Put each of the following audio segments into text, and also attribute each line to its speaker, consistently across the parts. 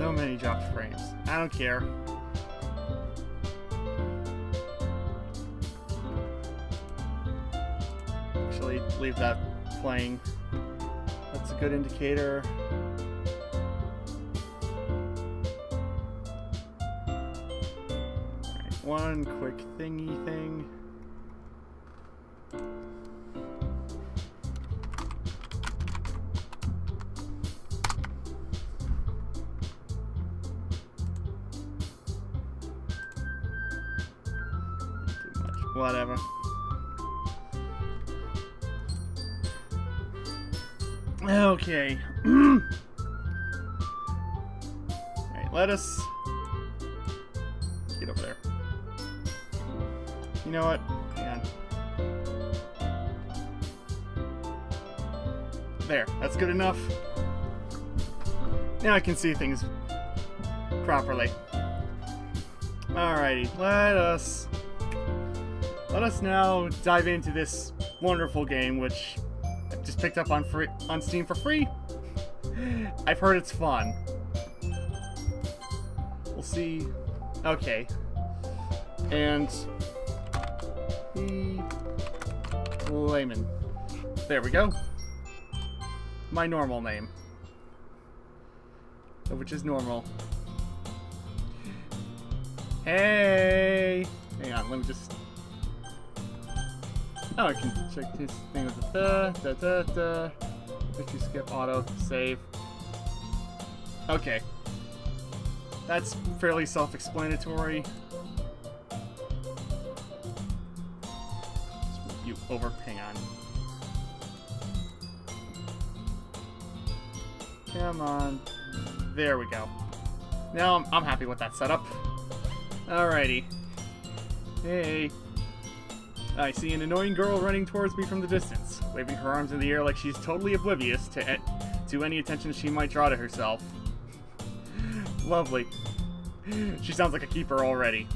Speaker 1: So many dropped frames. I don't care. Actually, leave that playing. That's a good indicator. Alright, one quick thingy thing. Whatever. Okay. Alright, let us get over there. You know what? Hang on. There, that's good enough. Now I can see things properly. Alrighty, let us now dive into this wonderful game, which I've just picked up on Steam for free. I've heard it's fun. We'll see. Okay. And TheLayman. There we go. My normal name. Which is normal. Hey! Hang on, let me just... Oh, I can check this thing with the If you skip auto, save. Okay. That's fairly self-explanatory. You over, hang on. Come on. There we go. Now I'm happy with that setup. Alrighty. Hey. I see an annoying girl running towards me from the distance, waving her arms in the air like she's totally oblivious to any attention she might draw to herself. Lovely. She sounds like a keeper already.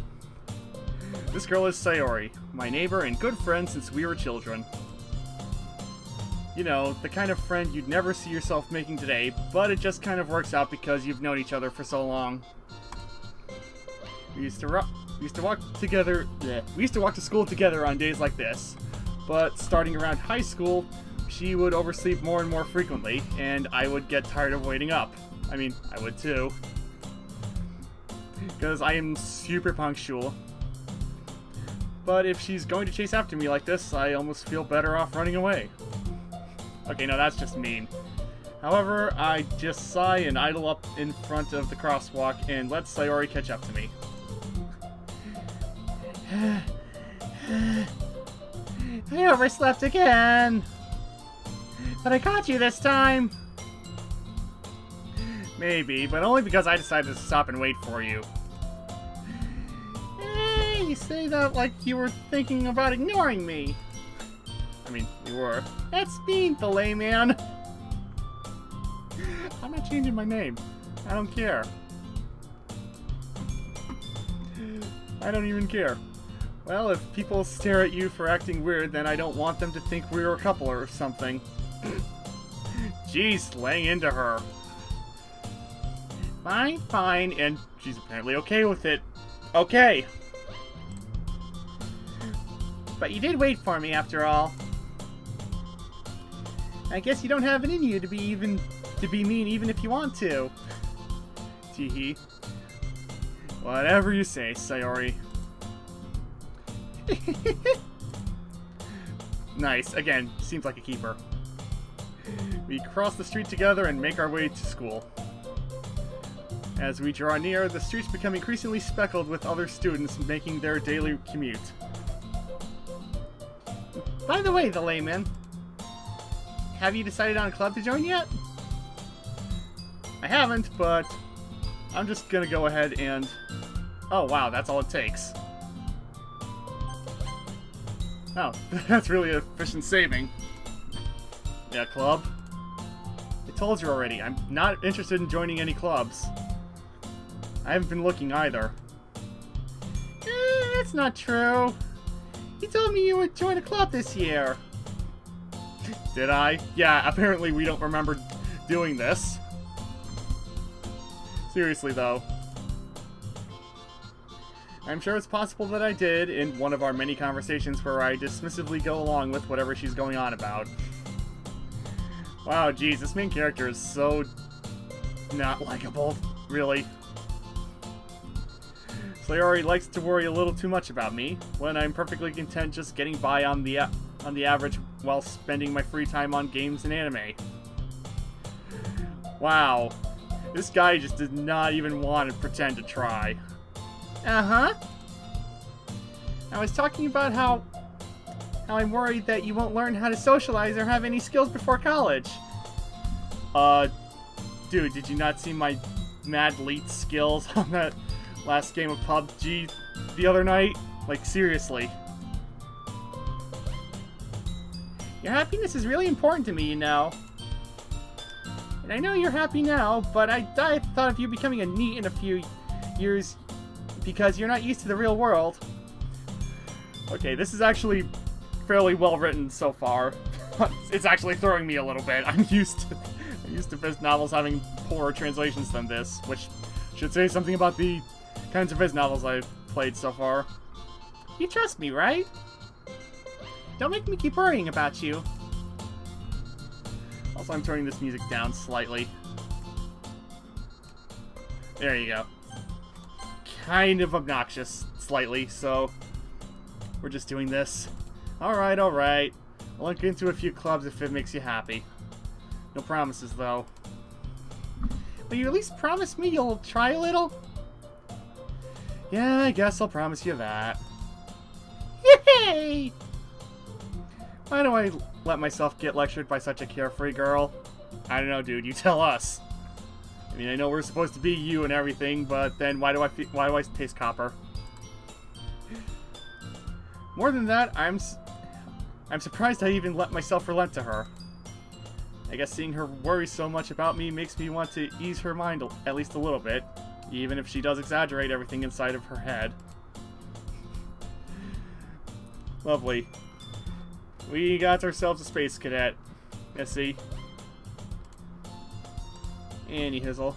Speaker 1: This girl is Sayori, my neighbor and good friend since we were children. You know, the kind of friend you'd never see yourself making today, but it just kind of works out because you've known each other for so long. We used to walk to school together on days like this, but starting around high school, she would oversleep more and more frequently, and I would get tired of waiting up. I mean, I would too. Because I am super punctual. But if she's going to chase after me like this, I almost feel better off running away. Okay, no, that's just mean. However, I just sigh and idle up in front of the crosswalk and let Sayori catch up to me. I overslept again! But I caught you this time! Maybe, but only because I decided to stop and wait for you. You say that like you were thinking about ignoring me. I mean, you were. That's mean, TheLayman. I'm not changing my name. I don't care. I don't even care. Well, if people stare at you for acting weird, then I don't want them to think we're a couple or something. Jeez, laying into her. Fine, fine, and she's apparently okay with it. Okay. But you did wait for me, after all. I guess you don't have it in you to be mean even if you want to. Teehee. Whatever you say, Sayori. Nice. Again, seems like a keeper. We cross the street together and make our way to school. As we draw near, the streets become increasingly speckled with other students making their daily commute. By the way, TheLayman, have you decided on a club to join yet? I haven't, but I'm just gonna go ahead and... Oh, wow, that's all it takes. Oh, that's really efficient saving. Yeah, club? I told you already, I'm not interested in joining any clubs. I haven't been looking either. That's not true. You told me you would join a club this year. Did I? Yeah, apparently we don't remember doing this. Seriously, though. I'm sure it's possible that I did in one of our many conversations where I dismissively go along with whatever she's going on about. Wow, geez, this main character is so not likable, really. Sayori likes to worry a little too much about me, when I'm perfectly content just getting by on the average while spending my free time on games and anime. Wow. This guy just did not even want to pretend to try. Uh-huh. I was talking about how I'm worried that you won't learn how to socialize or have any skills before college. Dude, did you not see my mad elite skills on that last game of PUBG the other night? Like, seriously. Your happiness is really important to me, you know. And I know you're happy now, but I thought of you becoming a NEET in a few years because you're not used to the real world. Okay, this is actually fairly well written so far. It's actually throwing me a little bit. I'm used to Viz novels having poorer translations than this, which should say something about the kinds of Viz novels I've played so far. You trust me, right? Don't make me keep worrying about you. Also, I'm turning this music down slightly. There you go. Kind of obnoxious, slightly, so we're just doing this. Alright, alright. I'll look into a few clubs if it makes you happy. No promises, though. Will you at least promise me you'll try a little? Yeah, I guess I'll promise you that. Yay! Why do I let myself get lectured by such a carefree girl? I don't know, dude. You tell us. I mean, I know we're supposed to be you and everything, but then why do I taste copper? More than that, I'm surprised I even let myself relent to her. I guess seeing her worry so much about me makes me want to ease her mind at least a little bit, even if she does exaggerate everything inside of her head. Lovely. We got ourselves a space cadet. Let's see. Annie Hizzle.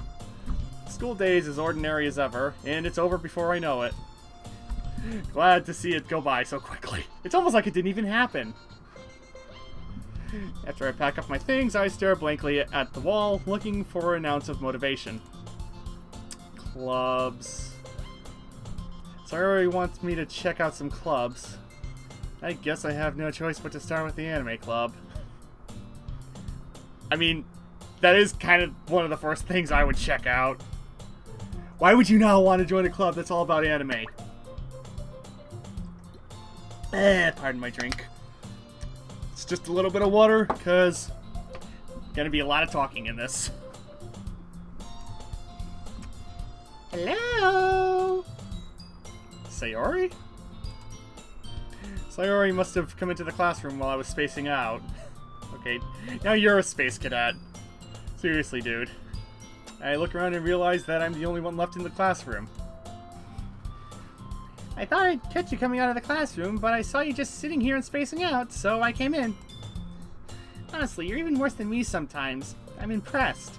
Speaker 1: School day is as ordinary as ever, and it's over before I know it. Glad to see it go by so quickly. It's almost like it didn't even happen. After I pack up my things, I stare blankly at the wall, looking for an ounce of motivation. Clubs. Sayori wants me to check out some clubs. I guess I have no choice but to start with the anime club. I mean, that is kind of one of the first things I would check out. Why would you not want to join a club that's all about anime? Pardon my drink. It's just a little bit of water, because gonna be a lot of talking in this. Hello? Sayori? Sayori must have come into the classroom while I was spacing out. Okay, now you're a space cadet. Seriously, dude. I look around and realize that I'm the only one left in the classroom. I thought I'd catch you coming out of the classroom, but I saw you just sitting here and spacing out, so I came in. Honestly, you're even worse than me sometimes. I'm impressed.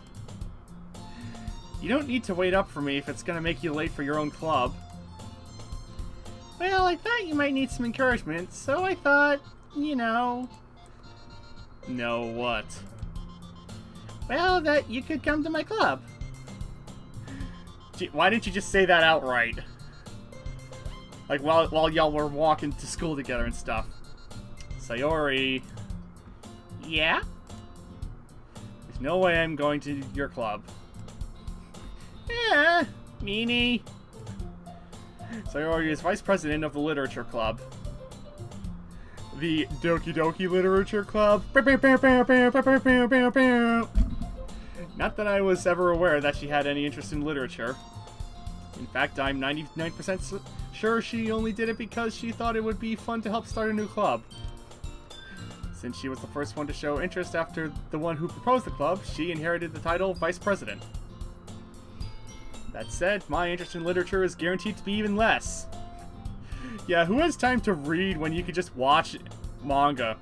Speaker 1: You don't need to wait up for me if it's gonna make you late for your own club. Well, I thought you might need some encouragement, so I thought, you know... Know what? Well, that you could come to my club. Gee, why didn't you just say that outright? Like, while y'all were walking to school together and stuff. Sayori. Yeah? There's no way I'm going to your club. Meanie. Sayori is vice president of the Literature Club. The Doki Doki Literature Club. Not that I was ever aware that she had any interest in literature. In fact, I'm 99% sure she only did it because she thought it would be fun to help start a new club. Since she was the first one to show interest after the one who proposed the club, she inherited the title Vice President. That said, my interest in literature is guaranteed to be even less. Yeah, who has time to read when you could just watch manga?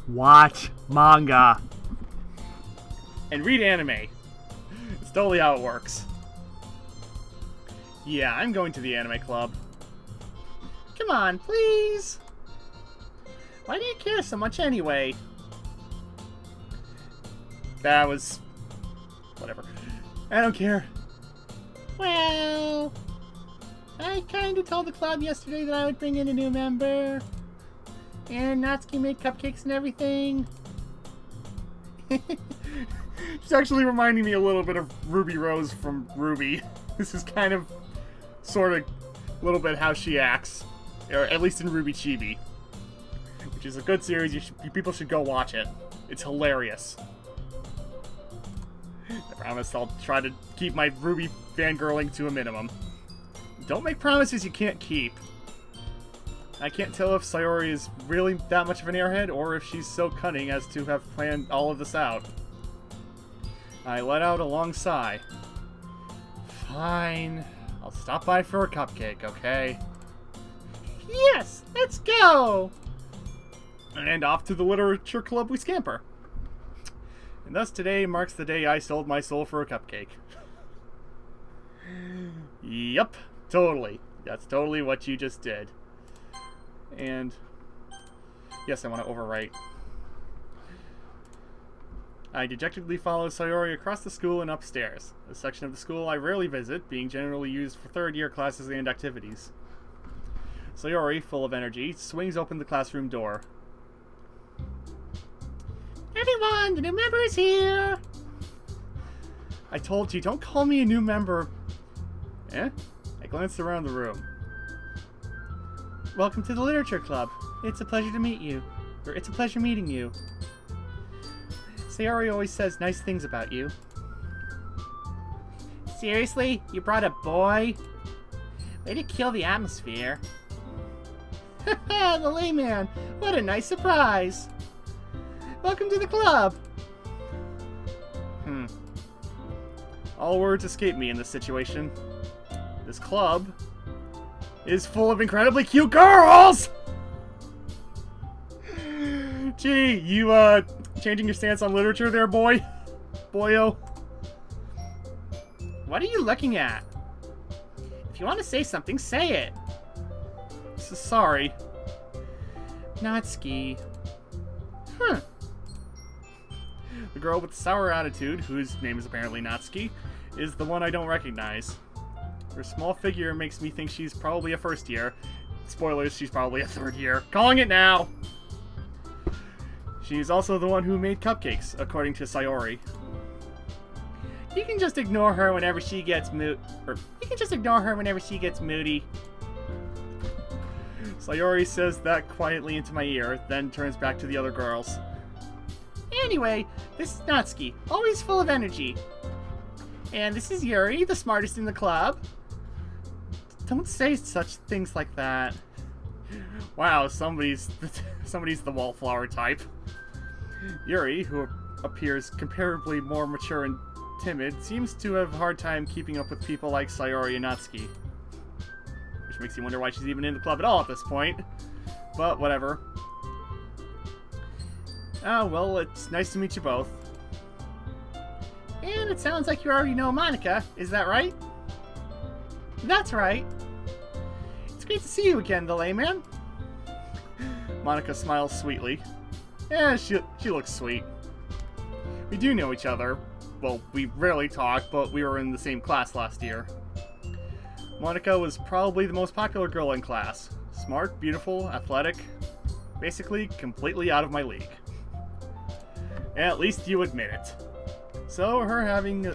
Speaker 1: Watch manga. and read anime. It's totally how it works. Yeah, I'm going to the anime club. Come on, please! Why do you care so much anyway? That was... whatever. I don't care. Well... I kinda told the club yesterday that I would bring in a new member. And Natsuki made cupcakes and everything. She's actually reminding me a little bit of Ruby Rose from Ruby. This is kind of, sort of, a little bit how she acts. Or at least in Ruby Chibi. Which is a good series, people should go watch it. It's hilarious. I promise I'll try to keep my Ruby fangirling to a minimum. Don't make promises you can't keep. I can't tell if Sayori is really that much of an airhead, or if she's so cunning as to have planned all of this out. I let out a long sigh. Fine. I'll stop by for a cupcake, okay? Yes! Let's go! And off to the literature club we scamper. And thus today marks the day I sold my soul for a cupcake. Yup, totally. That's totally what you just did. And yes, I want to overwrite. I dejectedly follow Sayori across the school and upstairs, a section of the school I rarely visit, being generally used for third-year classes and activities. Sayori, full of energy, swings open the classroom door. Everyone, the new member is here! I told you, don't call me a new member. Eh? I glanced around the room. Welcome to the Literature Club. It's a pleasure to meet you. Or it's a pleasure meeting you. Sayori always says nice things about you. Seriously? You brought a boy? Way to kill the atmosphere. Haha, the layman! What a nice surprise! Welcome to the club! All words escape me in this situation. This club is full of incredibly cute girls! Gee, you, changing your stance on literature there, boy? Boyo? What are you looking at? If you want to say something, say it. Sorry. Natsuki. The girl with the sour attitude, whose name is apparently Natsuki, is the one I don't recognize. Her small figure makes me think she's probably a first year. Spoilers, she's probably a third year. Calling it now! She's also the one who made cupcakes, according to Sayori. You can just ignore her whenever she gets moody. Sayori says that quietly into my ear, then turns back to the other girls. Anyway, this is Natsuki, always full of energy. And this is Yuri, the smartest in the club. Don't say such things like that. Wow, somebody's the wallflower type. Yuri, who appears comparably more mature and timid, seems to have a hard time keeping up with people like Sayori and Natsuki. Which makes you wonder why she's even in the club at all at this point. But whatever. Ah, well, it's nice to meet you both. And it sounds like you already know Monica, is that right? That's right. It's great to see you again, the layman. Monica smiles sweetly. Yeah, she looks sweet. We do know each other. Well, we rarely talk, but we were in the same class last year. Monica was probably the most popular girl in class. Smart, beautiful, athletic. Basically, completely out of my league. At least you admit it. So having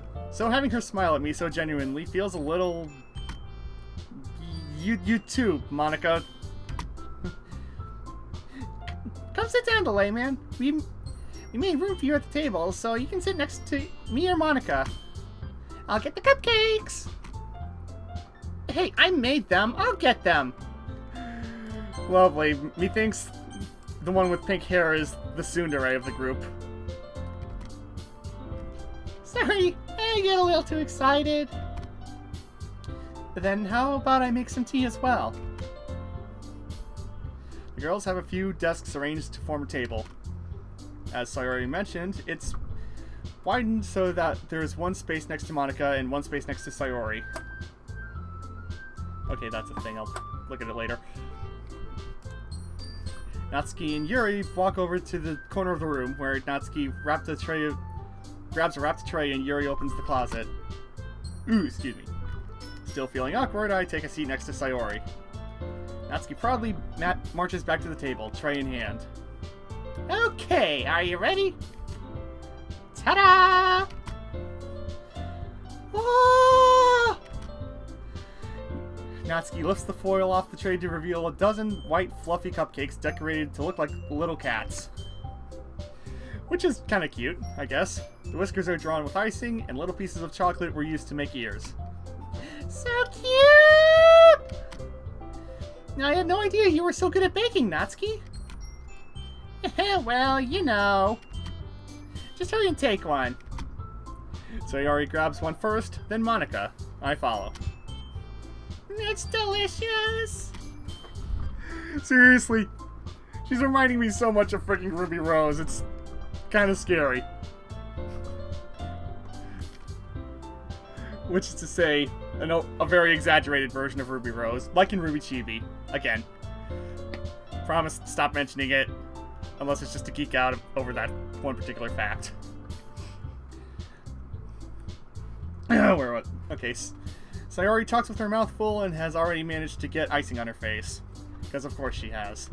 Speaker 1: her smile at me so genuinely feels a little... You too, Monica. Come sit down, the layman. We made room for you at the table, so you can sit next to me or Monica. I'll get the cupcakes. Hey, I made them. I'll get them. Lovely. Methinks the one with pink hair is the tsundere of the group. Sorry, I get a little too excited. But then how about I make some tea as well? The girls have a few desks arranged to form a table. As Sayori mentioned, it's Widen so that there's one space next to Monica and one space next to Sayori. Okay, that's a thing. I'll look at it later. Natsuki and Yuri walk over to the corner of the room where Natsuki grabs a wrapped tray and Yuri opens the closet. Ooh, excuse me. Still feeling awkward, I take a seat next to Sayori. Natsuki proudly marches back to the table, tray in hand. Okay, are you ready? Ta-da! Oh! Natsuki lifts the foil off the tray to reveal a dozen white, fluffy cupcakes decorated to look like little cats. Which is kind of cute, I guess. The whiskers are drawn with icing, and little pieces of chocolate were used to make ears. So cute! I had no idea you were so good at baking, Natsuki. Well, you know. Just hurry and take one. Sayori grabs one first, then Monica. I follow. It's delicious! Seriously, she's reminding me so much of freaking Ruby Rose, it's kind of scary. Which is to say, a very exaggerated version of Ruby Rose, like in Ruby Chibi. Again, promise to stop mentioning it, unless it's just to geek out over that one particular fact. Okay, Sayori talks with her mouth full and has already managed to get icing on her face. Because of course she has.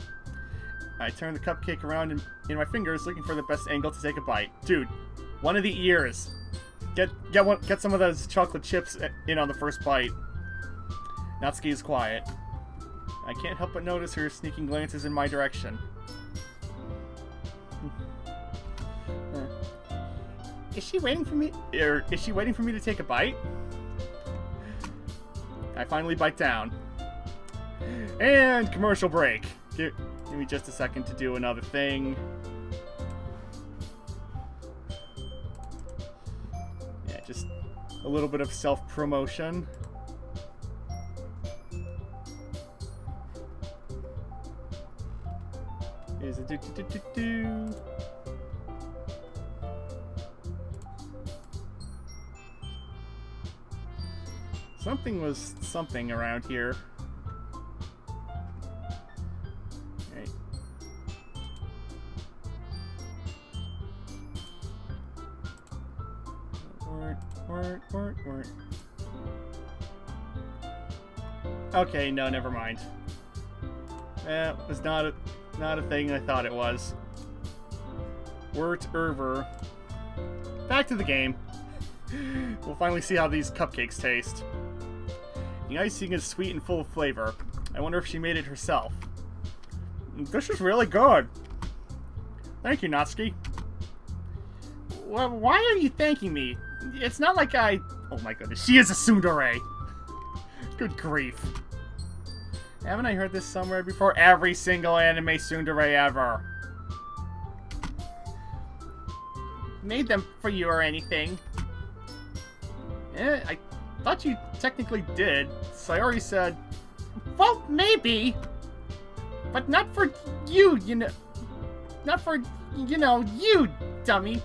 Speaker 1: I turn the cupcake around in my fingers, looking for the best angle to take a bite. Dude, one of the ears. Get some of those chocolate chips in on the first bite. Natsuki is quiet. I can't help but notice her sneaking glances in my direction. Is she waiting for me? Is she waiting for me to take a bite? I finally bite down. And commercial break. Give me just a second to do another thing. Yeah, just a little bit of self-promotion. Here's a do-do-do-do-do. Something was something around here. Right. Word. Okay, no, never mind. It was not a thing I thought it was. Wort Erver. Back to the game. We'll finally see how these cupcakes taste. The icing is sweet and full of flavor. I wonder if she made it herself. This is really good. Thank you, Natsuki. Well, why are you thanking me? It's not like I... Oh my goodness, she is a tsundere. Good grief. Haven't I heard this somewhere before? Every single anime tsundere ever. Made them for you or anything. I thought you technically did. Sayori said, well, maybe. But not for you, you know. Not for, you know, you, dummy.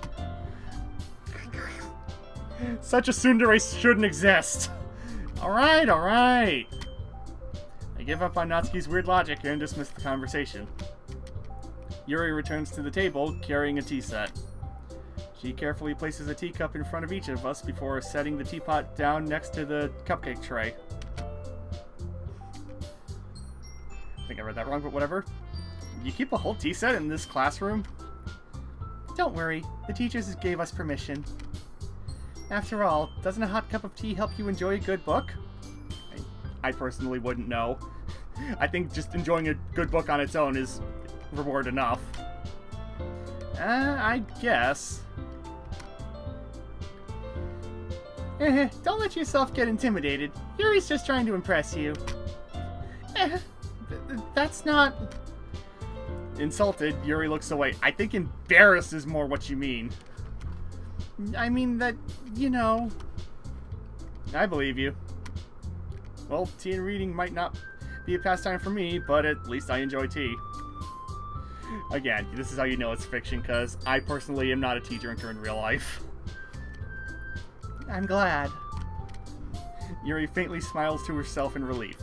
Speaker 1: Such a tsundere shouldn't exist. Alright. I give up on Natsuki's weird logic and dismiss the conversation. Yuri returns to the table, carrying a tea set. She carefully places a teacup in front of each of us before setting the teapot down next to the cupcake tray. I think I read that wrong, but whatever. You keep a whole tea set in this classroom? Don't worry, the teachers gave us permission. After all, doesn't a hot cup of tea help you enjoy a good book? I personally wouldn't know. I think just enjoying a good book on its own is reward enough. I guess. Don't let yourself get intimidated. Yuri's just trying to impress you. That's not... Insulted, Yuri looks away. I think embarrassed is more what you mean. I mean that, you know... I believe you. Well, tea and reading might not be a pastime for me, but at least I enjoy tea. Again, this is how you know it's fiction, because I personally am not a tea drinker in real life.
Speaker 2: I'm glad.
Speaker 1: Yuri faintly smiles to herself in relief.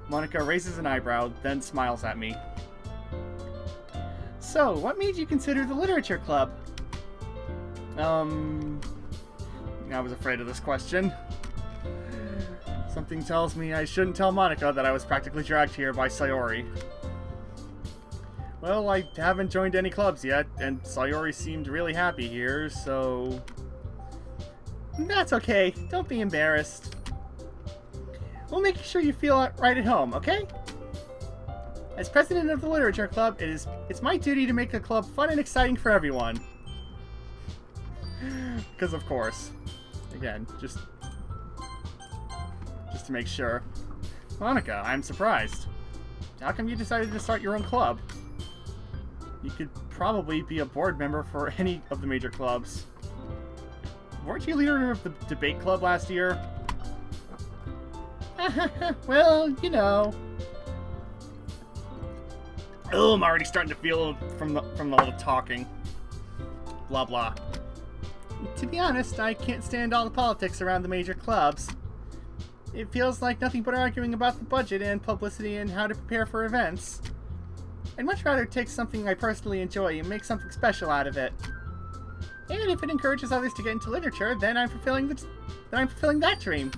Speaker 1: Monica raises an eyebrow, then smiles at me.
Speaker 2: So, what made you consider the literature club?
Speaker 1: I was afraid of this question. Something tells me I shouldn't tell Monica that I was practically dragged here by Sayori. Well, I haven't joined any clubs yet, and Sayori seemed really happy here, so...
Speaker 2: That's okay. Don't be embarrassed. We'll make sure you feel right at home, okay? As president of the literature club, it's my duty to make the club fun and exciting for everyone.
Speaker 1: Because of course. Again, just to make sure. Monica, I'm surprised. How come you decided to start your own club? You could probably be a board member for any of the major clubs. Weren't you leader of the debate club last year?
Speaker 2: Well, you know.
Speaker 1: Oh, I'm already starting to feel from the little talking. Blah blah.
Speaker 2: To be honest, I can't stand all the politics around the major clubs. It feels like nothing but arguing about the budget and publicity and how to prepare for events. I'd much rather take something I personally enjoy and make something special out of it. And if it encourages others to get into literature, then I'm fulfilling that dream.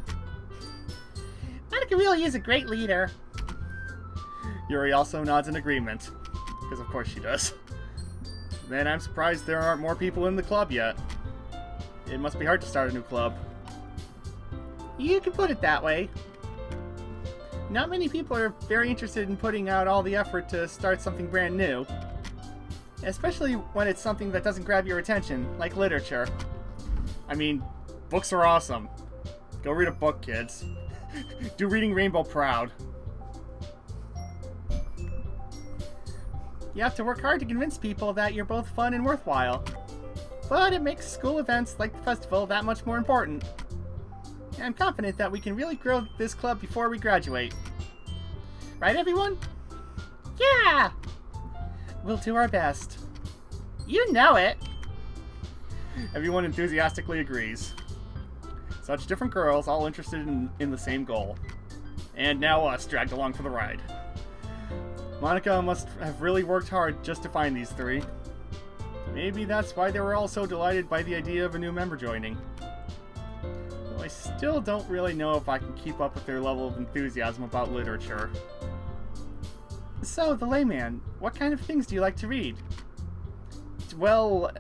Speaker 2: Monica really is a great leader.
Speaker 1: Yuri also nods in agreement, because of course she does. Man, I'm surprised there aren't more people in the club yet. It must be hard to start a new club.
Speaker 2: You could put it that way. Not many people are very interested in putting out all the effort to start something brand new. Especially when it's something that doesn't grab your attention, like literature.
Speaker 1: I mean, books are awesome. Go read a book, kids. Do Reading Rainbow proud.
Speaker 2: You have to work hard to convince people that you're both fun and worthwhile. But it makes school events like the festival that much more important. I'm confident that we can really grow this club before we graduate. Right, everyone? Yeah! We'll do our best. You know it!
Speaker 1: Everyone enthusiastically agrees. Such different girls, all interested in the same goal. And now us, dragged along for the ride. Monica must have really worked hard just to find these three. Maybe that's why they were all so delighted by the idea of a new member joining. Though I still don't really know if I can keep up with their level of enthusiasm about literature.
Speaker 2: So, the layman, what kind of things do you like to read?
Speaker 1: Well,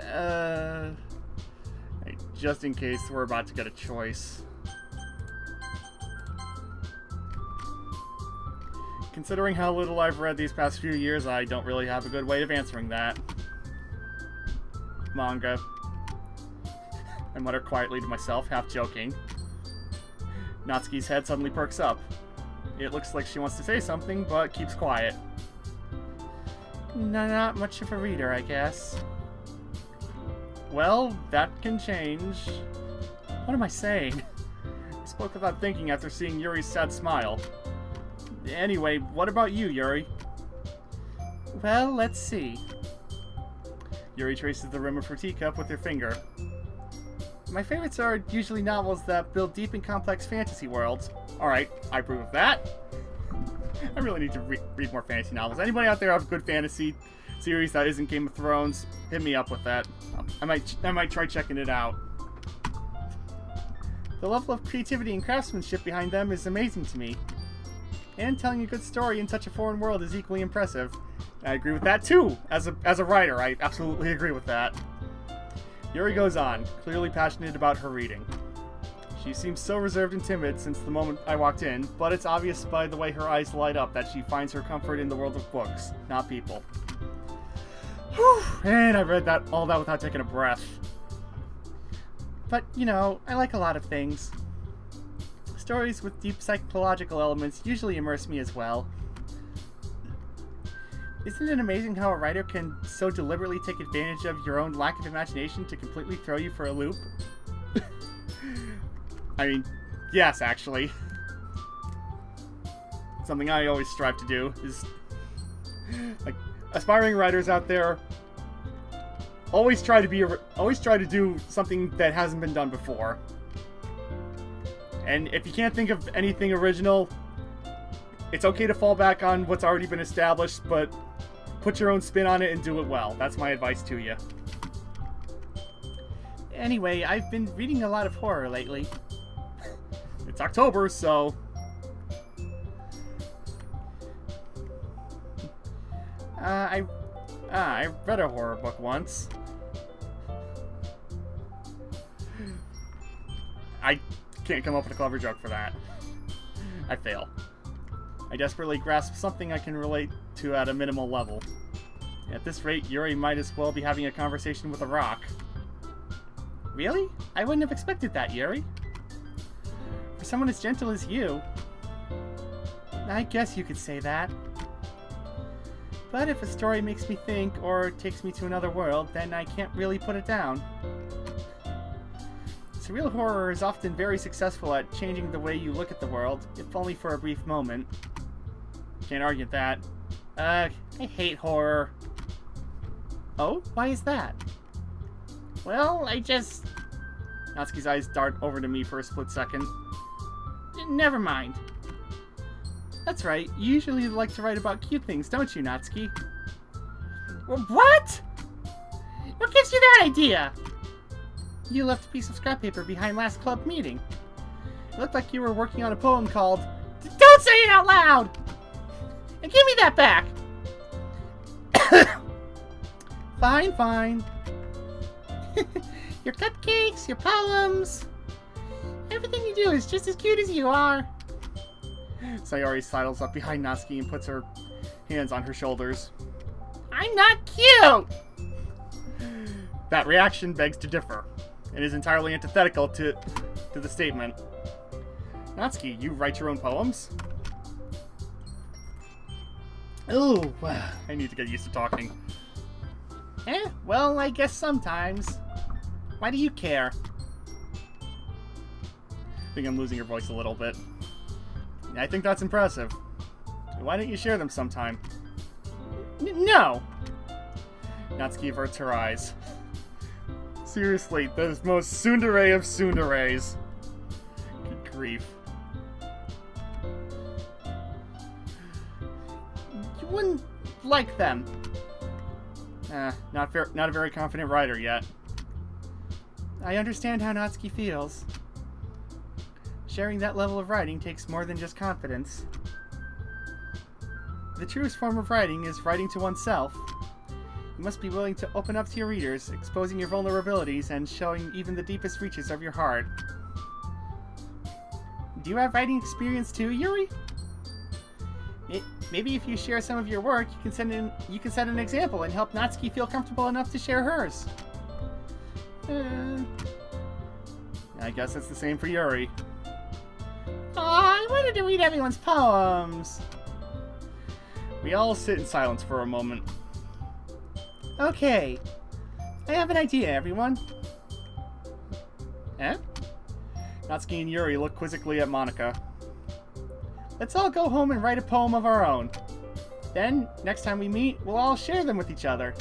Speaker 1: just in case we're about to get a choice. Considering how little I've read these past few years, I don't really have a good way of answering that. Manga. I mutter quietly to myself, half joking. Natsuki's head suddenly perks up. It looks like she wants to say something, but keeps quiet.
Speaker 2: Not much of a reader, I guess.
Speaker 1: Well, that can change. What am I saying? I spoke without thinking after seeing Yuri's sad smile. Anyway, what about you, Yuri?
Speaker 2: Well, let's see.
Speaker 1: Yuri traces the rim of her teacup with her finger.
Speaker 2: My favorites are usually novels that build deep and complex fantasy worlds.
Speaker 1: Alright, I approve of that. I really need to read more fantasy novels. Anybody out there have a good fantasy series that isn't Game of Thrones? Hit me up with that. I might try checking it out.
Speaker 2: The level of creativity and craftsmanship behind them is amazing to me. And telling a good story in such a foreign world is equally impressive.
Speaker 1: I agree with that too. As a writer, I absolutely agree with that. Yuri goes on, clearly passionate about her reading. She seems so reserved and timid since the moment I walked in, but it's obvious by the way her eyes light up that she finds her comfort in the world of books, not people. Whew, and I read all that without taking a breath.
Speaker 2: But, you know, I like a lot of things. Stories with deep psychological elements usually immerse me as well. Isn't it amazing how a writer can so deliberately take advantage of your own lack of imagination to completely throw you for a loop?
Speaker 1: I mean, yes, actually. Something I always strive to do is, like, aspiring writers out there, always try to do something that hasn't been done before. And if you can't think of anything original, it's okay to fall back on what's already been established, but put your own spin on it and do it well. That's my advice to you.
Speaker 2: Anyway, I've been reading a lot of horror lately.
Speaker 1: It's October, so... I read a horror book once. I can't come up with a clever joke for that. I fail. I desperately grasp something I can relate to at a minimal level. At this rate, Yuri might as well be having a conversation with a rock.
Speaker 2: Really? I wouldn't have expected that, Yuri. For someone as gentle as you, I guess you could say that. But if a story makes me think or takes me to another world, then I can't really put it down. Surreal horror is often very successful at changing the way you look at the world, if only for a brief moment.
Speaker 1: Can't argue with that.
Speaker 2: I hate horror. Oh? Why is that? Well, I just...
Speaker 1: Natsuki's eyes dart over to me for a split second.
Speaker 2: Never mind. That's right, you usually like to write about cute things, don't you, Natsuki? What? What gives you that idea? You left a piece of scrap paper behind last club meeting. It looked like you were working on a poem called... Don't say it out loud! And give me that back! Fine, fine. Your cupcakes, your poems... Everything you do is just as cute as you are.
Speaker 1: Sayori sidles up behind Natsuki and puts her hands on her shoulders.
Speaker 2: I'm not cute!
Speaker 1: That reaction begs to differ. It is entirely antithetical to the statement. Natsuki, you write your own poems?
Speaker 2: Ooh,
Speaker 1: I need to get used to talking.
Speaker 2: Well, I guess sometimes. Why do you care?
Speaker 1: I think I'm losing your voice a little bit. I think that's impressive. Why don't you share them sometime?
Speaker 2: No!
Speaker 1: Natsuki averts her eyes. Seriously, the most tsundere of tsunderes. Good grief.
Speaker 2: You wouldn't like them.
Speaker 1: Not a very confident writer yet.
Speaker 2: I understand how Natsuki feels. Sharing that level of writing takes more than just confidence. The truest form of writing is writing to oneself. You must be willing to open up to your readers, exposing your vulnerabilities and showing even the deepest reaches of your heart. Do you have writing experience too, Yuri? Maybe if you share some of your work, you can set an example and help Natsuki feel comfortable enough to share hers.
Speaker 1: I guess it's the same for Yuri.
Speaker 2: I wanted to read everyone's poems.
Speaker 1: We all sit in silence for a moment.
Speaker 2: Okay. I have an idea, everyone.
Speaker 1: Natsuki and Yuri look quizzically at Monika.
Speaker 2: Let's all go home and write a poem of our own. Then, next time we meet, we'll all share them with each other.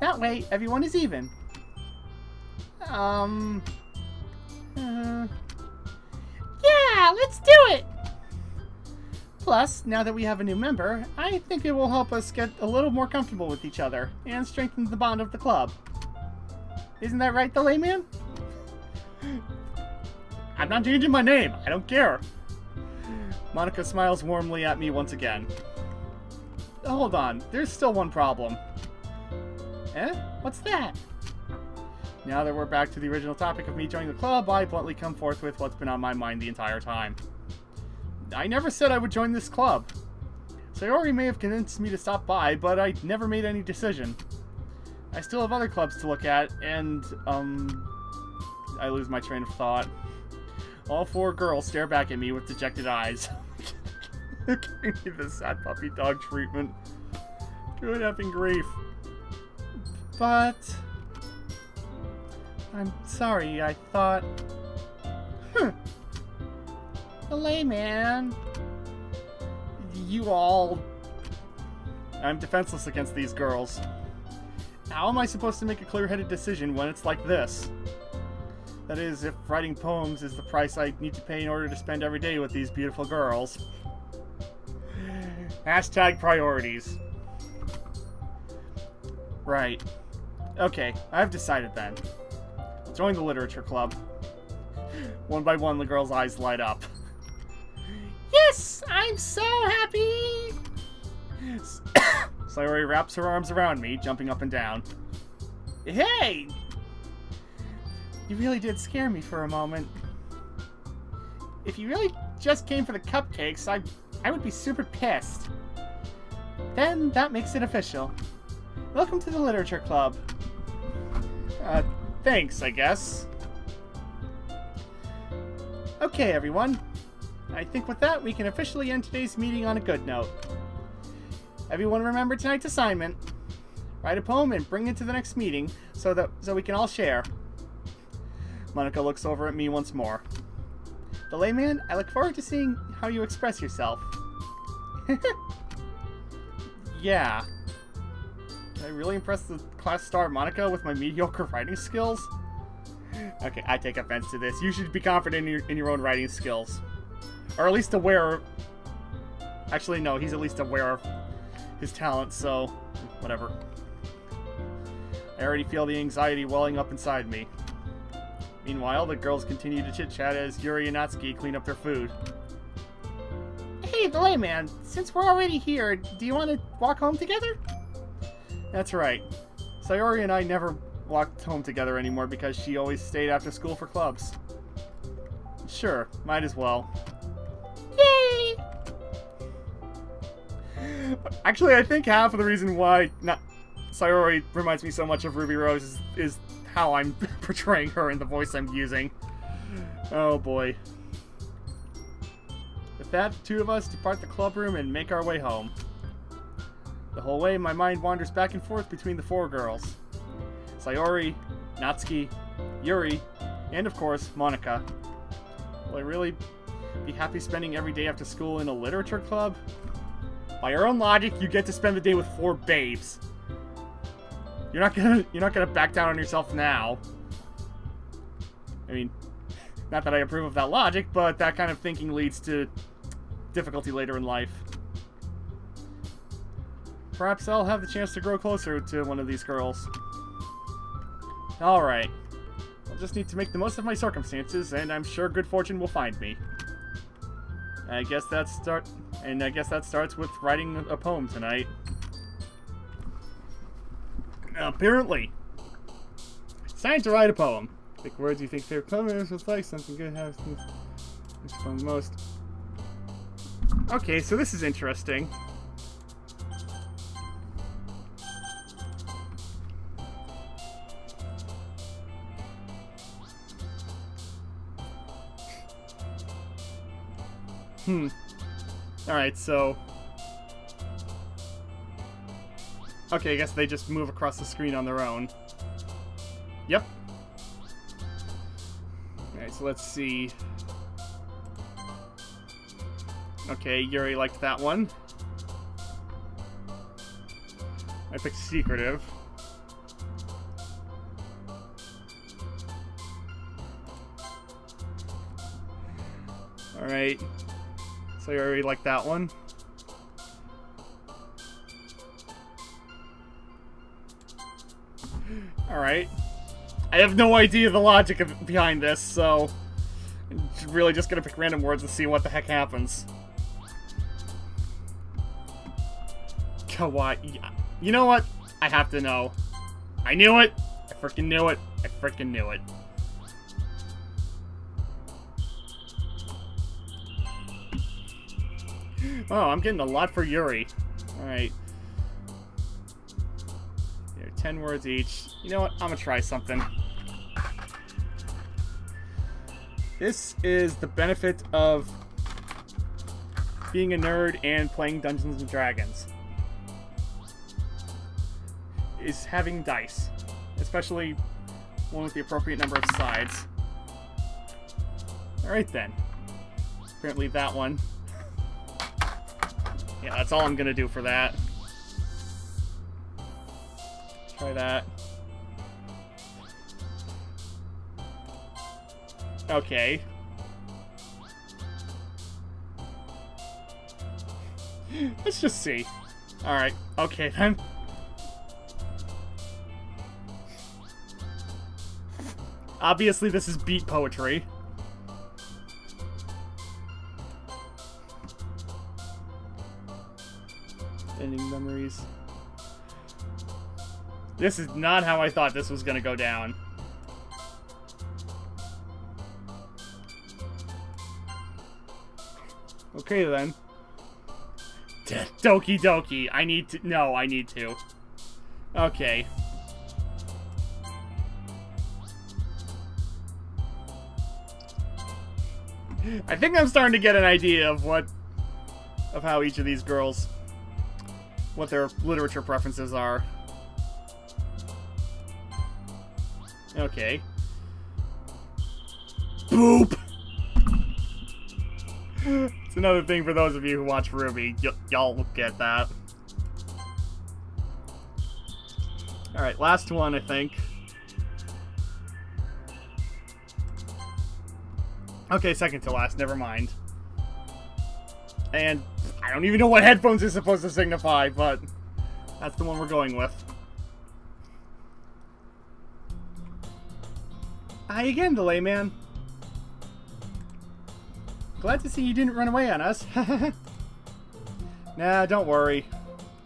Speaker 2: That way, everyone is even. Yeah, let's do it! Plus, now that we have a new member, I think it will help us get a little more comfortable with each other and strengthen the bond of the club. Isn't that right, TheLayman?
Speaker 1: I'm not changing my name. I don't care. Monika smiles warmly at me once again. Hold on. There's still one problem.
Speaker 2: What's that?
Speaker 1: Now that we're back to the original topic of me joining the club, I bluntly come forth with what's been on my mind the entire time. I never said I would join this club. Sayori may have convinced me to stop by, but I never made any decision. I still have other clubs to look at, and, I lose my train of thought. All four girls stare back at me with dejected eyes. Give me the sad puppy dog treatment. Good effing grief.
Speaker 2: But... I'm sorry, I thought... TheLayman.
Speaker 1: You all... I'm defenseless against these girls.
Speaker 2: how am I supposed to make a clear-headed decision when it's like this? That is, if writing poems is the price I need to pay in order to spend every day with these beautiful girls.
Speaker 1: Hashtag priorities.
Speaker 2: Right. Okay, I've decided then. I'll join the literature club. One by one, the girl's eyes light up. Yes! I'm so happy! Sayori wraps her arms around me, jumping up and down. Hey! You really did scare me for a moment. If you really just came for the cupcakes, I would be super pissed. Then that makes it official. Welcome to the literature club.
Speaker 1: Thanks, I guess.
Speaker 2: Okay, everyone. I think with that, we can officially end today's meeting on a good note. Everyone remember tonight's assignment. Write a poem and bring it to the next meeting so we can all share. Monika looks over at me once more. The layman, I look forward to seeing how you express yourself. Yeah. Did I really impress the class star Monika with my mediocre writing skills? Okay, I take offense to this. You should be confident in your own writing skills. Or at least aware... Actually, no, he's at least aware of his talent, so... whatever. I already feel the anxiety welling up inside me. Meanwhile, the girls continue to chit-chat as Yuri and Natsuki clean up their food. Hey, the layman, since we're already here, do you want to walk home together? That's right. Sayori and I never walked home together anymore because she always stayed after school for clubs. Sure, might as well. Yay! Actually, I think half of the reason why Sayori reminds me so much of Ruby Rose is how I'm portraying her in the voice I'm using. Oh boy. With that, the two of us depart the club room and make our way home. The whole way, my mind wanders back and forth between the four girls. Sayori, Natsuki, Yuri, and of course, Monika. Will I really be happy spending every day after school in a literature club? By your own logic, you get to spend the day with four babes. You're not gonna back down on yourself now. I mean, not that I approve of that logic, but that kind of thinking leads to difficulty later in life. Perhaps I'll have the chance to grow closer to one of these girls. Alright. I'll just need to make the most of my circumstances, and I'm sure good fortune will find me. I guess that starts with writing a poem tonight. Apparently. It's time to write a poem. Pick words you think favorite poem is, just like something good happens. Which one the most? Okay, so this is interesting. Alright, so... Okay, I guess they just move across the screen on their own. Yep. Alright, so let's see. Okay, Yuri liked that one. I picked secretive. Alright. So you already like that one. Alright. I have no idea the logic behind this, so... I'm really just gonna pick random words and see what the heck happens. Kawaii. You know what? I have to know. I knew it! I freaking knew it! I freaking knew it. Oh, I'm getting a lot for Yuri. Alright. There, 10 words each. You know what? I'm gonna try something. This is the benefit of being a nerd and playing Dungeons and Dragons. Is having dice. Especially one with the appropriate number of sides. Alright then. Apparently that one. Yeah, that's all I'm gonna do for that.
Speaker 1: Try that. Okay. Let's just see. Alright, okay then. Obviously this is beat poetry. Ending memories. This is not how I thought this was gonna go down. Okay then. Doki Doki. I need to. No, I need to. Okay. I think I'm starting to get an idea of how each of these girls, what their literature preferences are. Okay. Boop! It's another thing for those of you who watch RWBY. Y'all will get that. Alright, last one, I think. Okay, second to last, never mind. And I don't even know what headphones is supposed to signify, but that's the one we're going with. Hi again, DeLayman. Glad to see you didn't run away on us. Nah, don't worry.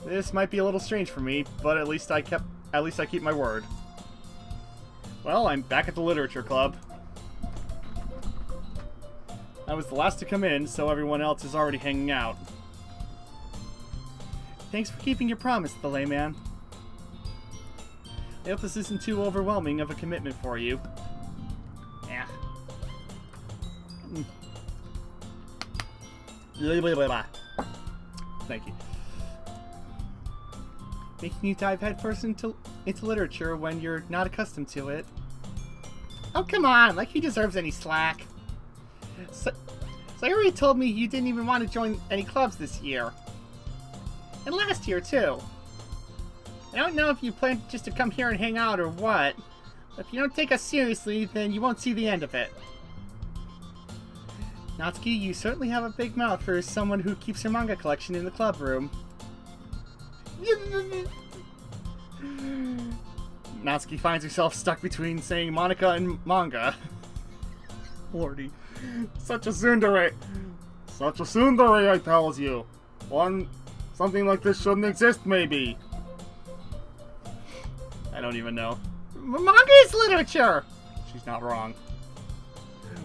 Speaker 1: This might be a little strange for me, but at least I keep my word. Well, I'm back at the Literature Club. I was the last to come in, so everyone else is already hanging out. Thanks for keeping your promise, DeLayman. I hope this isn't too overwhelming of a commitment for you. Yeah. Thank you. Making you dive headfirst into literature when you're not accustomed to it. Oh, come on! Like he deserves any slack. So you already told me you didn't even want to join any clubs this year. And last year, too. I don't know if you plan just to come here and hang out or what, but if you don't take us seriously, then you won't see the end of it. Natsuki, you certainly have a big mouth for someone who keeps her manga collection in the club room. Natsuki finds herself stuck between saying Monica and manga. Lordy. Such a tsundere. Such a tsundere, I tells you. Something like this shouldn't exist, maybe. I don't even know. Manga is literature! She's not wrong.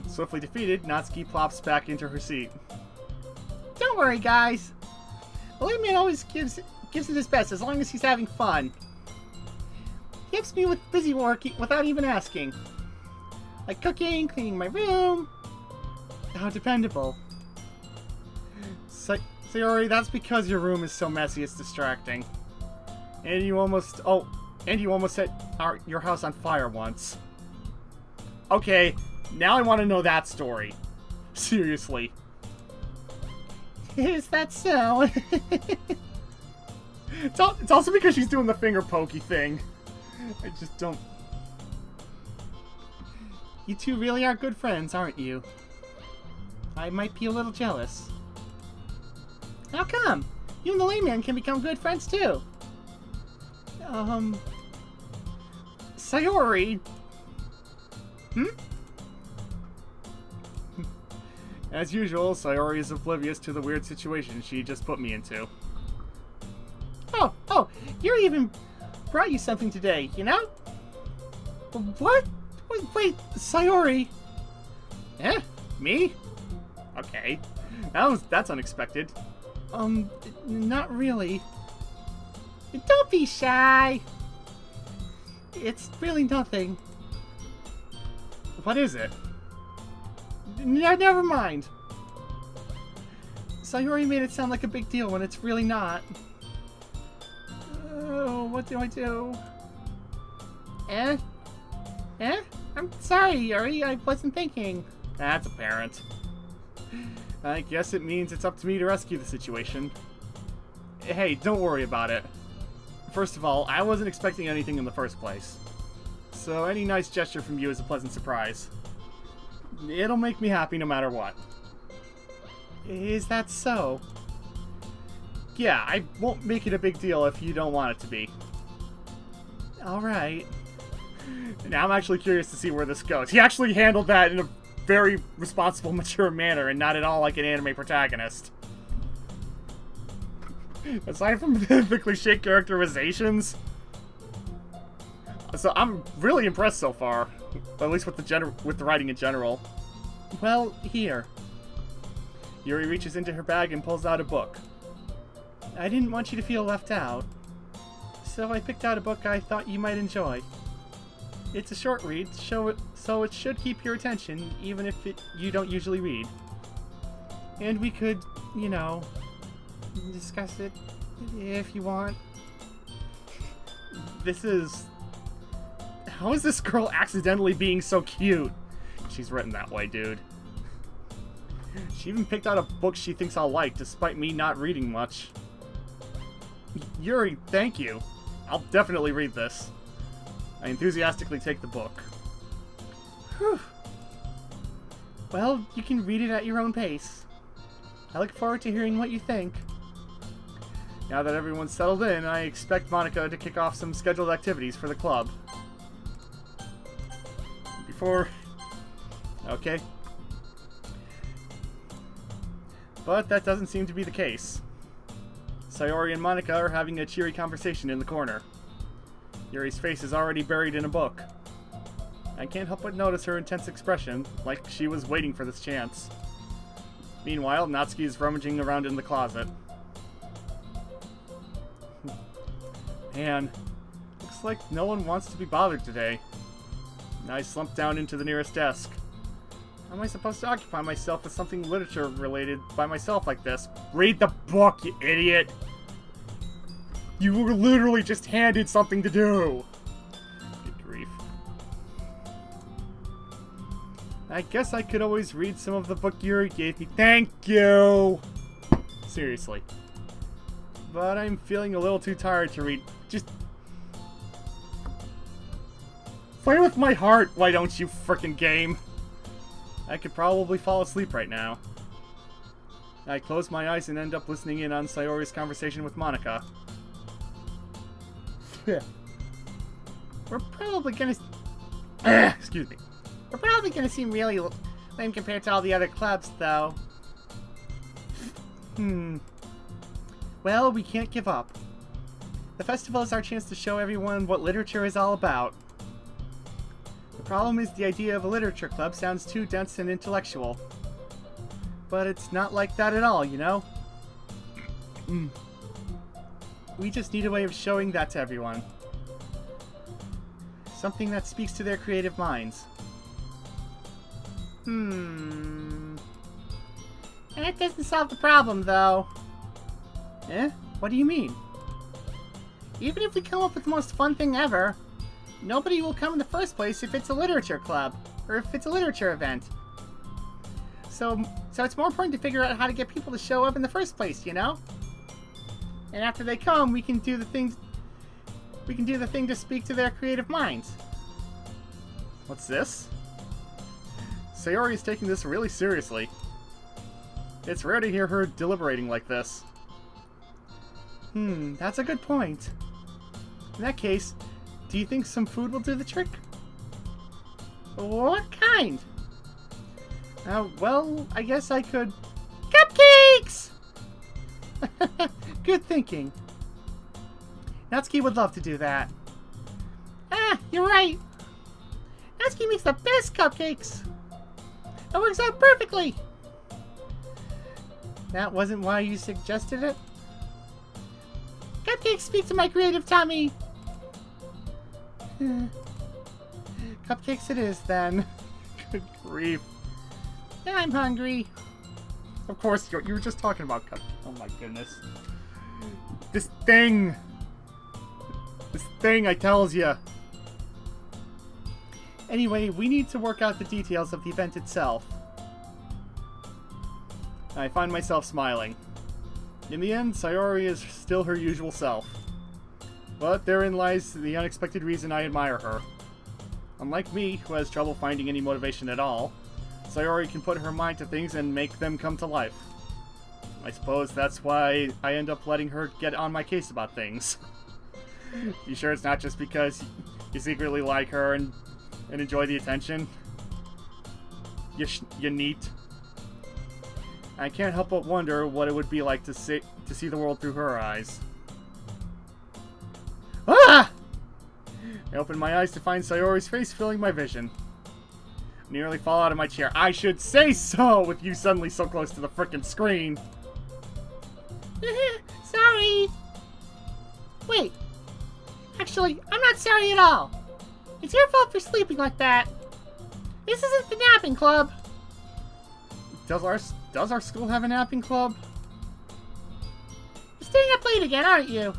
Speaker 1: Swiftly defeated, Natsuki plops back into her seat. Don't worry, guys. DeLayman always gives it his best as long as he's having fun. He helps me with busy work without even asking. Like cooking, cleaning my room. How dependable. Sayori, that's because your room is so messy it's distracting. And you almost set your house on fire once. Okay, now I want to know that story. Seriously. Is that so? It's also because she's doing the finger pokey thing. I just don't... You two really are good friends, aren't you? I might be a little jealous. How come? You and the layman can become good friends too. Sayori. As usual, Sayori is oblivious to the weird situation she just put me into. Oh, you even brought you something today, you know? What? Wait, Sayori. Eh? Me? Okay. That's unexpected. Not really. Don't be shy. It's really nothing. What is it? Never mind. Sayori made it sound like a big deal when it's really not. Oh, what do I do? Eh? I'm sorry, Yuri. I wasn't thinking. That's apparent. I guess it means it's up to me to rescue the situation. Hey, don't worry about it. First of all, I wasn't expecting anything in the first place. So any nice gesture from you is a pleasant surprise. It'll make me happy no matter what.
Speaker 2: Is that so?
Speaker 1: Yeah, I won't make it a big deal if you don't want it to be.
Speaker 2: Alright.
Speaker 1: Now I'm actually curious to see where this goes. He actually handled that in a very responsible, mature manner, and not at all like an anime protagonist. Aside from the cliche characterizations. So I'm really impressed so far. At least with the writing in general.
Speaker 2: Well, here.
Speaker 1: Yuri reaches into her bag and pulls out a book.
Speaker 2: I didn't want you to feel left out, so I picked out a book I thought you might enjoy. It's a short read, so it should keep your attention, even if you don't usually read. And we could, you know, discuss it if you want.
Speaker 1: This is... How is this girl accidentally being so cute? She's written that way, dude. She even picked out a book she thinks I'll like, despite me not reading much. Yuri, thank you. I'll definitely read this. I enthusiastically take the book.
Speaker 2: Whew. Well, you can read it at your own pace. I look forward to hearing what you think.
Speaker 1: Now that everyone's settled in, I expect Monica to kick off some scheduled activities for the club. Before... Okay. But that doesn't seem to be the case. Sayori and Monica are having a cheery conversation in the corner. Yuri's face is already buried in a book. I can't help but notice her intense expression, like she was waiting for this chance. Meanwhile, Natsuki is rummaging around in the closet. Man, looks like no one wants to be bothered today. I slump down into the nearest desk. How am I supposed to occupy myself with something literature-related by myself like this? Read the book, you idiot! You were literally just handed something to do! Good grief. I guess I could always read some of the book Yuri gave me. Thank you! Seriously. But I'm feeling a little too tired to read. Just... play with my heart, why don't you, frickin' game? I could probably fall asleep right now. I close my eyes and end up listening in on Sayori's conversation with Monica.
Speaker 2: We're probably gonna...
Speaker 1: Excuse me.
Speaker 2: We're probably gonna seem really lame compared to all the other clubs, though. Well, we can't give up. The festival is our chance to show everyone what literature is all about. The problem is the idea of a literature club sounds too dense and intellectual. But it's not like that at all, you know? We just need a way of showing that to everyone. Something that speaks to their creative minds. That doesn't solve the problem, though. Eh? What do you mean? Even if we come up with the most fun thing ever, nobody will come in the first place if it's a literature club, or if it's a literature event. So it's more important to figure out how to get people to show up in the first place, you know? And after they come, we can do the thing to speak to their creative minds.
Speaker 1: What's this? Sayori is taking this really seriously. It's rare to hear her deliberating like this.
Speaker 2: That's a good point. In that case, do you think some food will do the trick? What kind? Well, I guess I could... Cupcakes! Good thinking. Natsuki would love to do that. You're right. Natsuki makes the best cupcakes. It works out perfectly. That wasn't why you suggested it? Cupcakes speak to my creative tummy. Cupcakes it is, then.
Speaker 1: Good grief.
Speaker 2: I'm hungry.
Speaker 1: Of course, you were just talking about cupcakes. Oh my goodness. This thing, I tells ya.
Speaker 2: Anyway, we need to work out the details of the event itself.
Speaker 1: I find myself smiling. In the end, Sayori is still her usual self. But therein lies the unexpected reason I admire her. Unlike me, who has trouble finding any motivation at all, Sayori can put her mind to things and make them come to life. I suppose that's why I end up letting her get on my case about things. You sure it's not just because you secretly like her and enjoy the attention? You neat. I can't help but wonder what it would be like to see the world through her eyes. Ah! I opened my eyes to find Sayori's face filling my vision. I nearly fall out of my chair. I should say so, with you suddenly so close to the frickin' screen.
Speaker 2: Sorry. Wait. Actually, I'm not sorry at all. It's your fault for sleeping like that. This isn't the napping club.
Speaker 1: Does our school have a napping club?
Speaker 2: You're staying up late again, aren't you?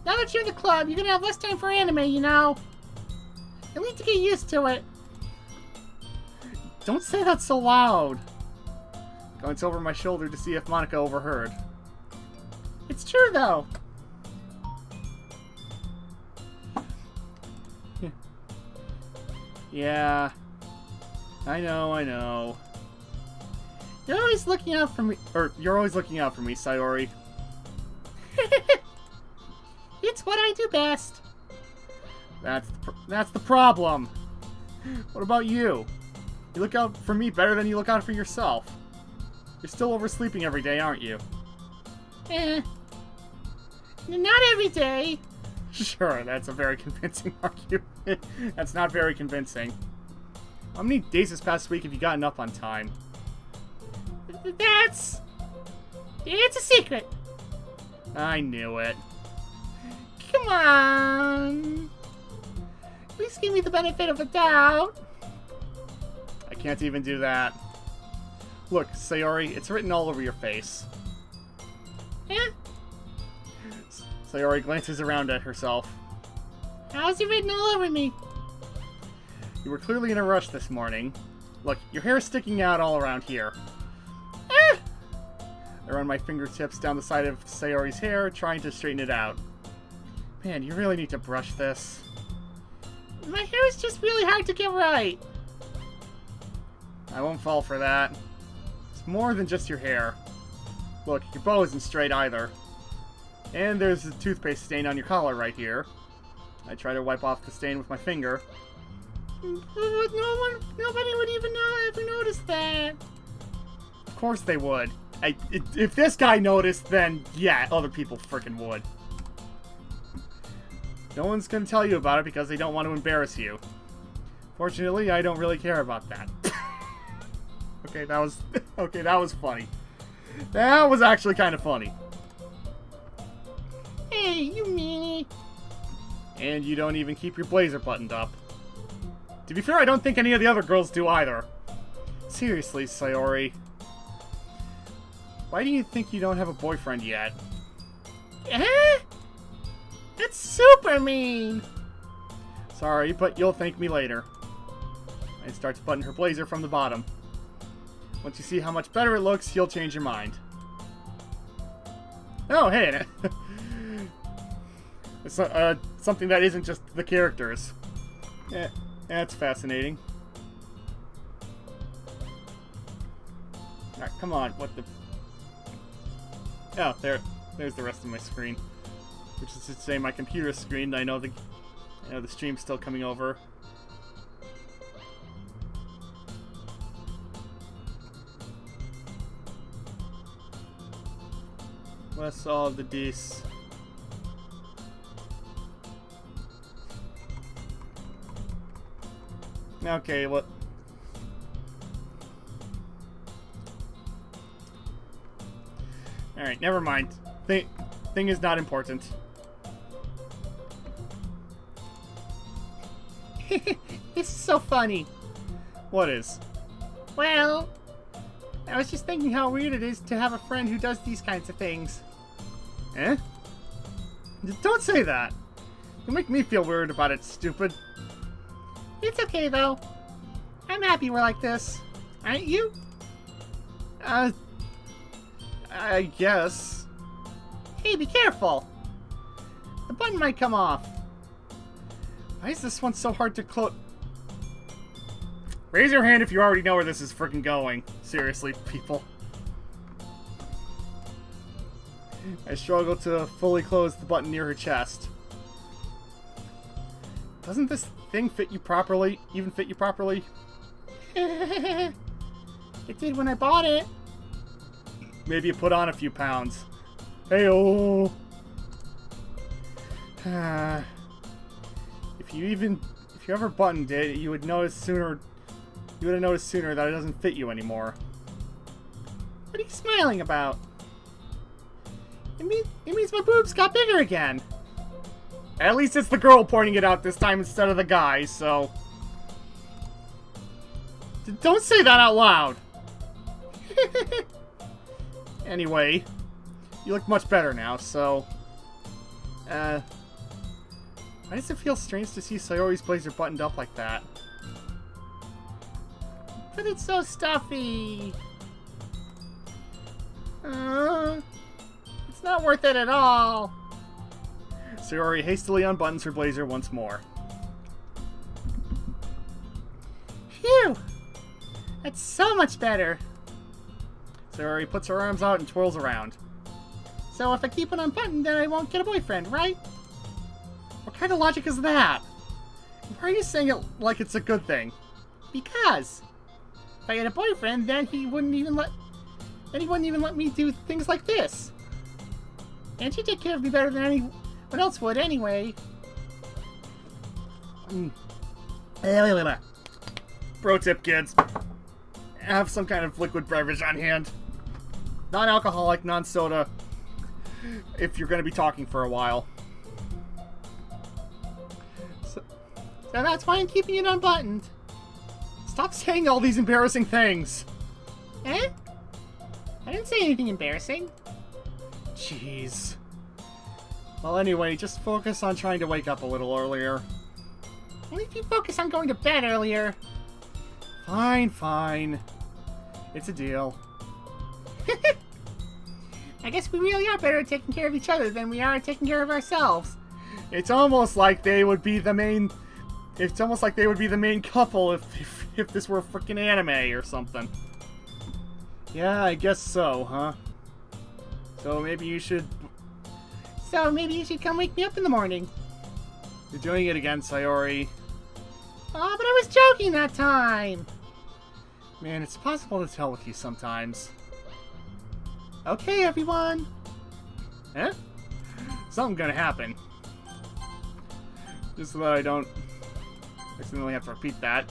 Speaker 2: Now that you're in the club, you're gonna have less time for anime, you know. You'll need to get used to it.
Speaker 1: Don't say that so loud. Glance over my shoulder to see if Monica overheard.
Speaker 2: It's true, though.
Speaker 1: Yeah. I know.
Speaker 2: You're always looking out for me.
Speaker 1: You're always looking out for me, Sayori.
Speaker 2: It's what I do best.
Speaker 1: That's the problem. What about you? You look out for me better than you look out for yourself. You're still oversleeping every day, aren't you?
Speaker 2: Not every day.
Speaker 1: Sure, that's a very convincing argument. That's not very convincing. How many days this past week have you gotten up on time?
Speaker 2: It's a secret.
Speaker 1: I knew it.
Speaker 2: Come on. Please give me the benefit of a doubt.
Speaker 1: I can't even do that. Look, Sayori, it's written all over your face. Sayori glances around at herself.
Speaker 2: How's it written all over me?
Speaker 1: You were clearly in a rush this morning. Look, your hair's sticking out all around here. I run my fingertips down the side of Sayori's hair, trying to straighten it out. Man, you really need to brush this.
Speaker 2: My hair is just really hard to get right.
Speaker 1: I won't fall for that. It's more than just your hair. Look, your bow isn't straight either. And there's a toothpaste stain on your collar right here. I try to wipe off the stain with my finger.
Speaker 2: Nobody would even ever notice that.
Speaker 1: Of course they would. If this guy noticed, then yeah, other people frickin' would. No one's gonna tell you about it because they don't want to embarrass you. Fortunately, I don't really care about that. Okay, that was funny. That was actually kind of funny.
Speaker 2: Hey, you meanie.
Speaker 1: And you don't even keep your blazer buttoned up. To be fair, I don't think any of the other girls do either. Seriously, Sayori. Why do you think you don't have a boyfriend yet?
Speaker 2: That's super mean.
Speaker 1: Sorry, but you'll thank me later. I start to button her blazer from the bottom. Once you see how much better it looks, you'll change your mind. Oh, hey. It's something that isn't just the characters. Yeah, that's fascinating. Alright, come on, what the... Oh, there's the rest of my screen. Which is to say my computer screen. I know the stream's still coming over. What's all the dis? Okay, what? Alright, never mind. Thing is not important.
Speaker 2: This is so funny.
Speaker 1: What is?
Speaker 2: Well, I was just thinking how weird it is to have a friend who does these kinds of things.
Speaker 1: Eh? Don't say that. You make me feel weird about it, stupid.
Speaker 2: It's okay, though. I'm happy we're like this. Aren't you?
Speaker 1: I guess.
Speaker 2: Hey, be careful. The button might come off. Why is this one so hard to close?
Speaker 1: Raise your hand if you already know where this is freaking going. Seriously, people. I struggle to fully close the button near her chest. Doesn't this thing fit you properly? Even fit you properly?
Speaker 2: It did when I bought it.
Speaker 1: Maybe you put on a few pounds. Hey-oh! If you ever buttoned it, you would notice sooner. You would have noticed sooner that it doesn't fit you anymore.
Speaker 2: What are you smiling about? It means my boobs got bigger again.
Speaker 1: At least it's the girl pointing it out this time instead of the guy, so... Don't say that out loud! Anyway, you look much better now, so... Why does it feel strange to see Sayori's blazer buttoned up like that?
Speaker 2: But it's so stuffy. It's not worth it at all.
Speaker 1: Sayori hastily unbuttons her blazer once more.
Speaker 2: Phew! That's so much better.
Speaker 1: Sayori puts her arms out and twirls around.
Speaker 2: So if I keep it unbuttoned, then I won't get a boyfriend, right?
Speaker 1: What kind of logic is that? Why are you saying it like it's a good thing?
Speaker 2: Because if I had a boyfriend, then he wouldn't even let me do things like this. And she'd take care of me better than anyone else would anyway.
Speaker 1: Pro tip, kids. Have some kind of liquid beverage on hand. Non-alcoholic, non-soda. If you're going to be talking for a while.
Speaker 2: So that's why I'm keeping it unbuttoned.
Speaker 1: Stop saying all these embarrassing things.
Speaker 2: Eh? I didn't say anything embarrassing.
Speaker 1: Jeez. Well, anyway, just focus on trying to wake up a little earlier.
Speaker 2: Only if you focus on going to bed earlier.
Speaker 1: Fine, fine. It's a deal.
Speaker 2: I guess we really are better at taking care of each other than we are at taking care of ourselves.
Speaker 1: It's almost like they would be the main... It's almost like they would be the main couple if this were a freaking anime or something. Yeah, I guess so, huh? So maybe you should
Speaker 2: come wake me up in the morning.
Speaker 1: You're doing it again, Sayori.
Speaker 2: Oh, but I was joking that time.
Speaker 1: Man, it's possible to tell with you sometimes.
Speaker 2: Okay, everyone.
Speaker 1: Eh? Something's gonna happen. Just so that I don't accidentally have to repeat that.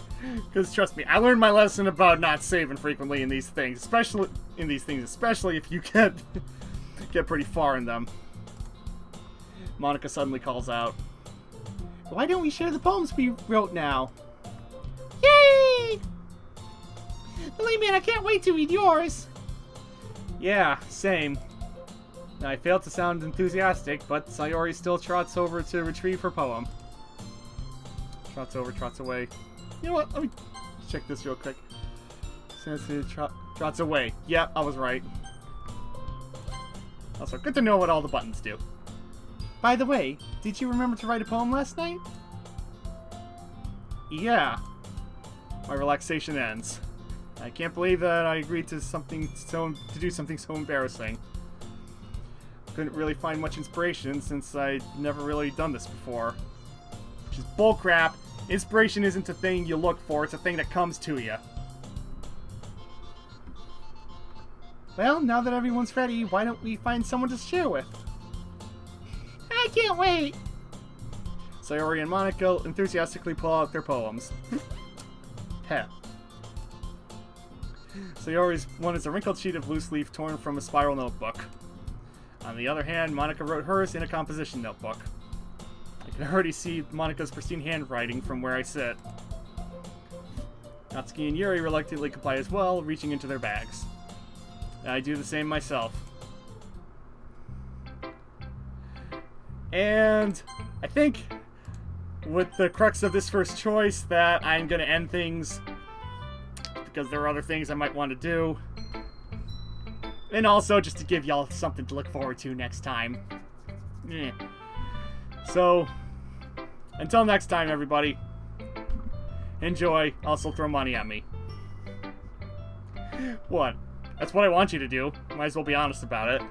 Speaker 1: Because trust me, I learned my lesson about not saving frequently in these things. Especially if you get pretty far in them. Monica suddenly calls out.
Speaker 2: Why don't we share the poems we wrote now? Yay! Layman, I can't wait to read yours.
Speaker 1: Yeah, same. I failed to sound enthusiastic, but Sayori still trots over to retrieve her poem. Trots over, trots away. You know what? Let me check this real quick. Trots away. Yep, I was right. Also, good to know what all the buttons do.
Speaker 2: By the way, did you remember to write a poem last night?
Speaker 1: Yeah. My relaxation ends. I can't believe that I agreed to do something so embarrassing. Couldn't really find much inspiration since I'd never really done this before. Which is bullcrap. Inspiration isn't a thing you look for, it's a thing that comes to you.
Speaker 2: Well, now that everyone's ready, why don't we find someone to share with? I can't wait!
Speaker 1: Sayori and Monica enthusiastically pull out their poems. Heh. Sayori's one is a wrinkled sheet of loose leaf torn from a spiral notebook. On the other hand, Monica wrote hers in a composition notebook. I can already see Monica's pristine handwriting from where I sit. Natsuki and Yuri reluctantly comply as well, reaching into their bags. I do the same myself. And I think with the crux of this first choice that I'm going to end things because there are other things I might want to do. And also just to give y'all something to look forward to next time. So, until next time, everybody. Enjoy. Also throw money at me. What? That's what I want you to do. Might as well be honest about it.